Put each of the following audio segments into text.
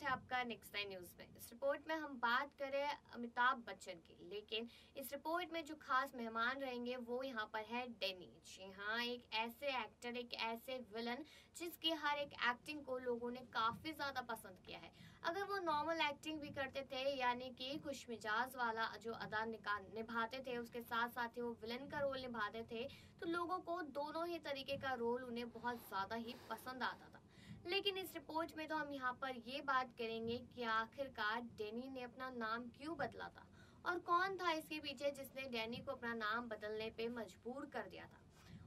स्वागत है आपका नेक्स्ट नाइन न्यूज में। इस रिपोर्ट में हम बात करें अमिताभ बच्चन की, लेकिन इस रिपोर्ट में जो खास मेहमान रहेंगे वो यहाँ पर है डैनी। जी हाँ, एक ऐसे एक्टर, एक ऐसे विलन जिसकी हर एक एक्टिंग को लोगों ने काफी ज्यादा पसंद किया है। अगर वो नॉर्मल एक्टिंग भी करते थे, यानी कि खुश मिजाज वाला जो अदा निभाते थे, उसके साथ साथ ही वो विलन का रोल निभाते थे, तो लोगों को दोनों ही तरीके का रोल उन्हें बहुत ज्यादा ही पसंद आता था। लेकिन इस रिपोर्ट में तो हम यहाँ पर ये बात करेंगे कि आखिरकार डैनी ने अपना नाम क्यों बदला था और कौन था इसके पीछे जिसने डैनी को अपना नाम बदलने पे मजबूर कर दिया था।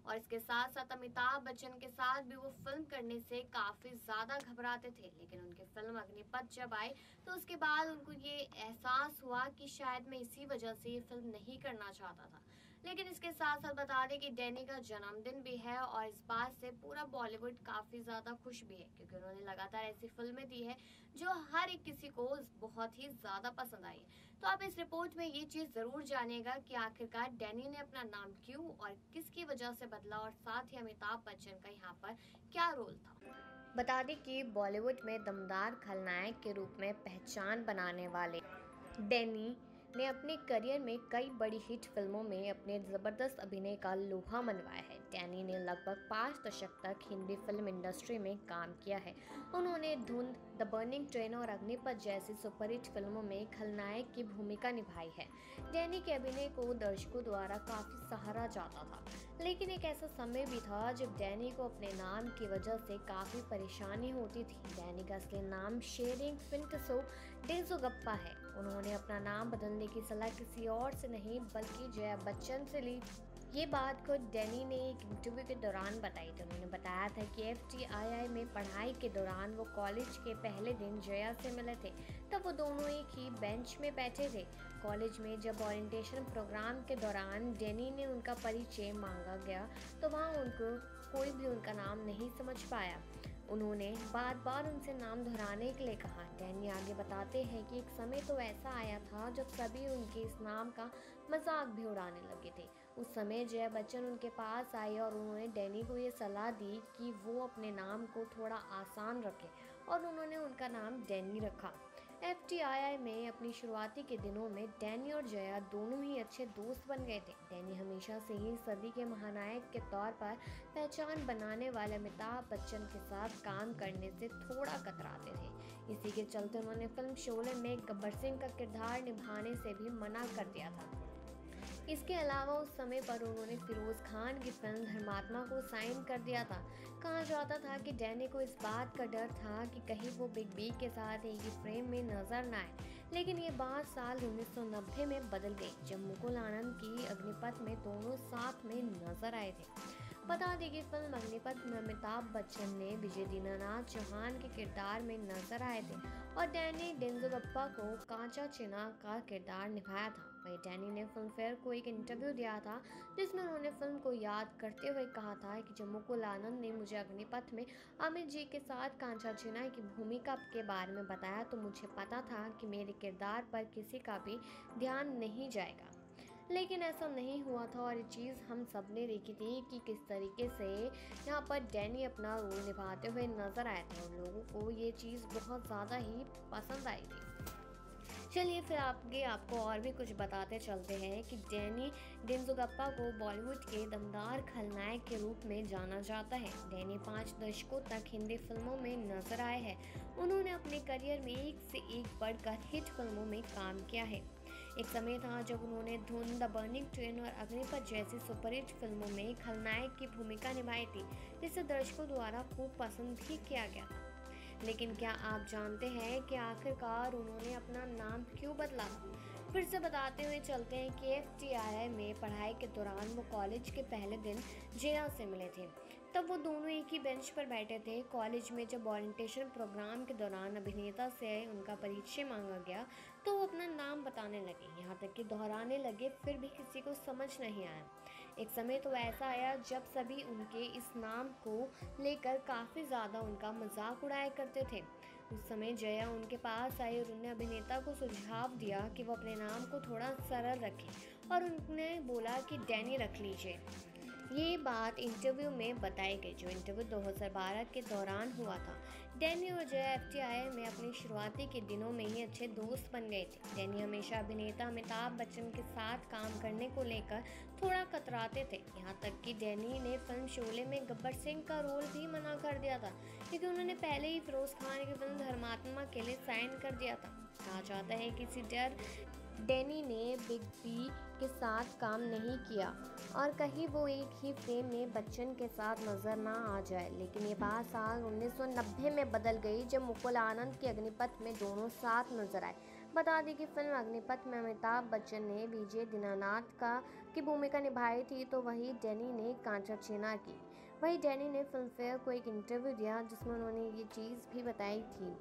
और इसके साथ साथ अमिताभ बच्चन के साथ भी वो फिल्म करने से काफी ज्यादा घबराते थे, लेकिन उनकी फिल्म अग्निपथ जब आई तो उसके बाद उनको ये एहसास हुआ कि शायद मैं इसी वजह से ये फिल्म नहीं करना चाहता था। लेकिन इसके साथ साथ बता दें कि डैनी का जन्मदिन भी है और इस बात से पूरा बॉलीवुड काफी ज्यादा खुश भी है, क्योंकि उन्होंने लगातार ऐसी फिल्में दी है जो हर एक किसी को बहुत ही ज्यादा पसंद आई है। तो आप इस रिपोर्ट में ये चीज जरूर जानिएगा कि आखिरकार डैनी ने अपना नाम क्यों और किसकी वजह से बदला, और साथ ही अमिताभ बच्चन का यहाँ पर क्या रोल था। बता दें कि बॉलीवुड में दमदार खलनायक के रूप में पहचान बनाने वाले डैनी ने अपने करियर में कई बड़ी हिट फिल्मों में अपने जबरदस्त अभिनय का लोहा मनवाया है। डैनी ने लगभग 5 दशक तक हिंदी फिल्म इंडस्ट्री में काम किया है। उन्होंने धुंध, द बर्निंग ट्रेन और अग्निपथ जैसी सुपरहिट फिल्मों में खलनायक की भूमिका निभाई है। डैनी के अभिनय को दर्शकों द्वारा काफी सराहा जाता था, लेकिन एक ऐसा समय भी था जब डैनी को अपने नाम की वजह से काफी परेशानी होती थी। डैनी का असली नाम शेरिंग फिंटसो डेज़ोगप्पा है। उन्होंने अपना नाम बदलने की सलाह किसी और से नहीं बल्कि जया बच्चन से ली। ये बात को डैनी ने एक इंटरव्यू के दौरान बताई थी। उन्होंने बताया था कि FTII में पढ़ाई के दौरान वो कॉलेज के पहले दिन जया से मिले थे। तब वो दोनों एक ही बेंच में बैठे थे। कॉलेज में जब ओरिएंटेशन प्रोग्राम के दौरान डैनी ने उनका परिचय मांगा गया तो वहाँ उनको कोई भी उनका नाम नहीं समझ पाया। उन्होंने बार बार उनसे नाम दोहराने के लिए कहा। डैनी आगे बताते हैं कि एक समय तो ऐसा आया था जब सभी उनके इस नाम का मजाक भी उड़ाने लगे थे। उस समय जया बच्चन उनके पास आई और उन्होंने डैनी को ये सलाह दी कि वो अपने नाम को थोड़ा आसान रखें, और उन्होंने उनका नाम डैनी रखा। FTII में अपनी शुरुआती के दिनों में डैनी और जया दोनों ही अच्छे दोस्त बन गए थे। डैनी हमेशा से ही सदी के महानायक के तौर पर पहचान बनाने वाले अमिताभ बच्चन के साथ काम करने से थोड़ा कतराते थे। इसी के चलते उन्होंने फिल्म शोले में गब्बर सिंह का किरदार निभाने से भी मना कर दिया था। इसके अलावा उस समय पर उन्होंने फिरोज खान की फिल्म धर्मात्मा को साइन कर दिया था। कहा जाता था कि डैनी को इस बात का डर था कि कहीं वो बिग बी के साथ एक ही फ्रेम में नजर न आए, लेकिन ये बात साल 1990 में बदल गई जब मुकुल आनंद की अग्निपथ में दोनों साथ में नजर आए थे। बता दें कि फिल्म अग्निपथ में अमिताभ बच्चन ने विजय दीनानाथ चौहान के किरदार में नजर आए थे और डैनी डेज़ोगप्पा को कांचा चीना का किरदार निभाया था। वहीं डैनी ने फिल्म फेयर को एक इंटरव्यू दिया था जिसमें उन्होंने फिल्म को याद करते हुए कहा था कि जब मुकुल आनंद ने मुझे अग्निपथ में अमित जी के साथ कांचा चीना की भूमिका के बारे में बताया तो मुझे पता था कि मेरे किरदार पर किसी का भी ध्यान नहीं जाएगा। लेकिन ऐसा नहीं हुआ था और ये चीज़ हम सब ने देखी थी कि किस तरीके से यहाँ पर डैनी अपना रोल निभाते हुए नजर आए थे और लोगों को ये चीज़ बहुत ज़्यादा ही पसंद आई थी। चलिए फिर आपको और भी कुछ बताते चलते हैं कि डैनी डेज़ोगप्पा को बॉलीवुड के दमदार खलनायक के रूप में जाना जाता है। डैनी 5 दशकों तक हिंदी फिल्मों में नजर आए हैं। उन्होंने अपने करियर में एक से एक बढ़कर हिट फिल्मों में काम किया है। एक समय था जब उन्होंने धुंध, द बर्निंग ट्रेन और अग्निपथ जैसी सुपरहिट फिल्मों में खलनायक की भूमिका निभाई थी, जिसे दर्शकों द्वारा खूब पसंद भी किया गया था। लेकिन क्या आप जानते हैं कि आखिरकार उन्होंने अपना नाम क्यों बदला? फिर से बताते हुए चलते हैं कि FTII में पढ़ाई के दौरान वो कॉलेज के पहले दिन जया से मिले थे। तब वो दोनों एक ही बेंच पर बैठे थे। कॉलेज में जब ओरिएंटेशन प्रोग्राम के दौरान अभिनेता से उनका परिचय मांगा गया तो वो अपना नाम बताने लगे, यहाँ तक कि दोहराने लगे, फिर भी किसी को समझ नहीं आया। एक समय तो ऐसा आया जब सभी उनके इस नाम को लेकर काफ़ी ज़्यादा उनका मजाक उड़ाया करते थे। उस समय जया उनके पास आई और उन्हें अभिनेता को सुझाव दिया कि वो अपने नाम को थोड़ा सरल रखें और उन्होंने बोला कि डैनी रख लीजिए। ये बात इंटरव्यू में बताई गई, जो इंटरव्यू 2012 के दौरान हुआ था। डैनी और जया एफटीआई में अपने शुरुआती के दिनों में ही अच्छे दोस्त बन गए थे। डैनी हमेशा अभिनेता अमिताभ बच्चन के साथ काम करने को लेकर थोड़ा कतराते थे। यहाँ तक कि डैनी ने फिल्म शोले में गब्बर सिंह का रोल भी मना कर दिया था, क्योंकि उन्होंने पहले ही फिरोज खान की फिल्म धर्मात्मा के लिए साइन कर दिया था। कहा जाता है कि इसी डर डैनी ने बिग बी के साथ काम नहीं किया और कहीं वो एक ही फ्रेम में बच्चन के साथ नजर ना आ जाए। लेकिन ये बात साल 1990 में बदल गई, जब मुकुल आनंद की अग्निपथ में दोनों साथ नजर आए। बता दें कि फिल्म अग्निपथ में अमिताभ बच्चन ने विजय दीनानाथ की भूमिका निभाई थी, तो वही डैनी ने कांचा चेना की। वही डैनी ने फिल्म फेयर को एक इंटरव्यू दिया जिसमें उन्होंने ये चीज़ भी बताई थी।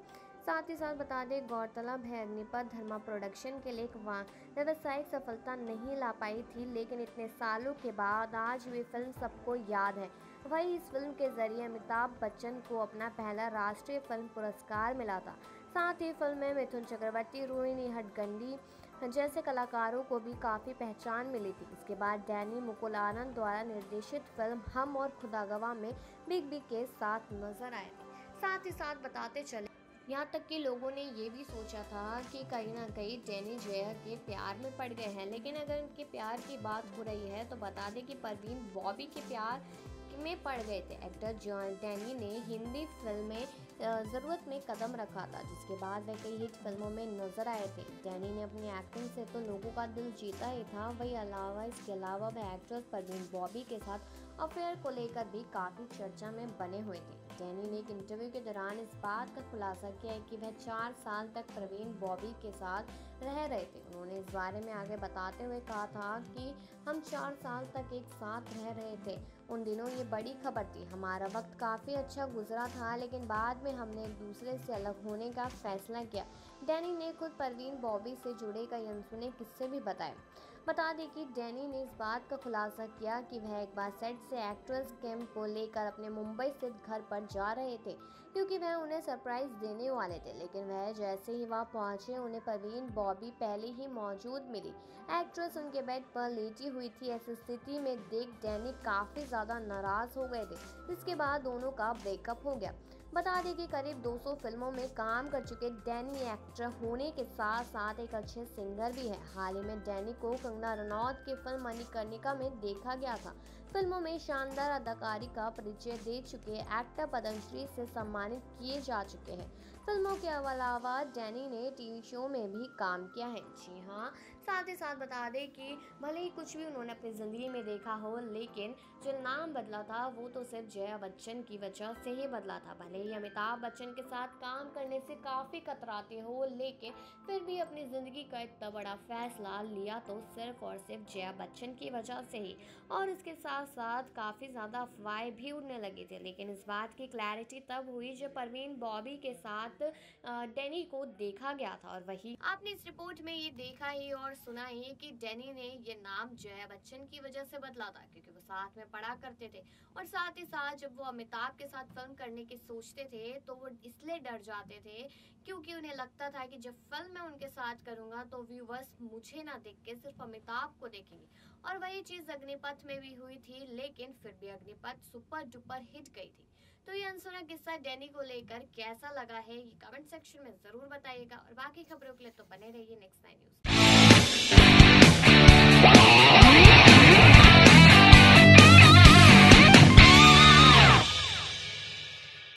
साथ ही साथ बता दें, गौरतलब है अग्निपथ धर्मा प्रोडक्शन के लिए एक व्यावसायिक सफलता नहीं ला पाई थी, लेकिन इतने सालों के बाद आज भी फिल्म सबको याद है। वही इस फिल्म के जरिए अमिताभ बच्चन को अपना पहला राष्ट्रीय फिल्म पुरस्कार मिला था। साथ ही फिल्म में मिथुन चक्रवर्ती, रोहिणी हट्टंगडी जैसे कलाकारों को भी काफ़ी पहचान मिली थी। इसके बाद डैनी मुकुल आनंद द्वारा निर्देशित फिल्म हम और खुदा गवाह में बिग बी के साथ नजर आए थे। साथ ही साथ बताते चले, यहाँ तक कि लोगों ने ये भी सोचा था कि कहीं ना कहीं डैनी जया के प्यार में पड़ गए हैं। लेकिन अगर उनके प्यार की बात हो रही है तो बता दें कि परवीन बॉबी के प्यार में पड़ गए थे। एक्टर जॉन डैनी ने हिंदी फिल्म में ज़रूरत में कदम रखा था, जिसके बाद वह कई हिट फिल्मों में नजर आए थे। डैनी ने अपनी एक्टिंग से तो लोगों का दिल जीता ही था, इसके अलावा वह एक्ट्रेस परवीन बॉबी के साथ अफेयर को लेकर भी काफ़ी चर्चा में बने हुए थे। डैनी ने एक इंटरव्यू के दौरान इस बात का खुलासा किया है कि वह 4 साल तक प्रवीण बॉबी के साथ रह रहे थे। उन्होंने इस बारे में आगे बताते हुए कहा था कि हम 4 साल तक एक साथ रह रहे थे। उन दिनों ये बड़ी खबर थी। हमारा वक्त काफ़ी अच्छा गुजरा था, लेकिन बाद में हमने एक दूसरे से अलग होने का फैसला किया। डैनी ने खुद परवीन बॉबी से जुड़े कई अनसुने किस्से भी बताए। बता दें कि डैनी ने इस बात का खुलासा किया कि वह एक बार सेट से एक्ट्रेस कैम को लेकर अपने मुंबई स्थित घर पर जा रहे थे, क्योंकि वह उन्हें सरप्राइज देने वाले थे। लेकिन वह जैसे ही वहां पहुंचे, उन्हें परवीन बॉबी पहले ही मौजूद मिली। एक्ट्रेस उनके बेड पर लेटी हुई थी। ऐसी स्थिति में देख डैनी काफ़ी ज़्यादा नाराज़ हो गए थे, जिसके बाद दोनों का ब्रेकअप हो गया। बता दें कि करीब 200 फिल्मों में काम कर चुके डैनी एक्टर होने के साथ साथ एक अच्छे सिंगर भी हैं। हाल ही में डैनी को कंगना रनौत की फिल्म मणिकर्णिका में देखा गया था। फिल्मों में शानदार अदाकारी का परिचय दे चुके एक्टर पद्मश्री से सम्मानित किए जा चुके हैं। फिल्मों के अलावा डैनी ने टीवी शो में भी काम किया है। जी हाँ, साथ ही साथ बता दें कि भले ही कुछ भी उन्होंने अपनी ज़िंदगी में देखा हो, लेकिन जो नाम बदला था वो तो सिर्फ जया बच्चन की वजह से ही बदला था। भले ही अमिताभ बच्चन के साथ काम करने से काफ़ी कतराते हो, लेकिन फिर भी अपनी ज़िंदगी का इतना बड़ा फैसला लिया तो सिर्फ और सिर्फ जया बच्चन की वजह से ही। और इसके साथ साथ काफ़ी ज़्यादा अफवाहें भी उड़ने लगे थे, लेकिन इस बात की क्लैरिटी तब हुई जब परवीन बॉबी के साथ डैनी को देखा गया था। और वही आपने इस रिपोर्ट में ये देखा ही और सुना ही कि डैनी ने ये नाम जया बच्चन की वजह से बदला था, क्योंकि वो साथ में पढ़ा करते थे। और साथ ही साथ जब वो अमिताभ के साथ फिल्म करने की सोचते थे तो वो इसलिए डर जाते थे, क्योंकि उन्हें लगता था कि जब फिल्म मैं उनके साथ करूंगा तो व्यूवर्स मुझे ना देख के सिर्फ अमिताभ को देखेंगे। और वही चीज अग्निपथ में भी हुई थी, लेकिन फिर भी अग्निपथ सुपर डुपर हिट गई थी। तो ये अनसुना किस्सा डैनी को लेकर कैसा लगा है, ये कमेंट सेक्शन में जरूर बताइएगा। और बाकी खबरों के लिए तो बने रहिए नेक्स्ट 9 न्यूज।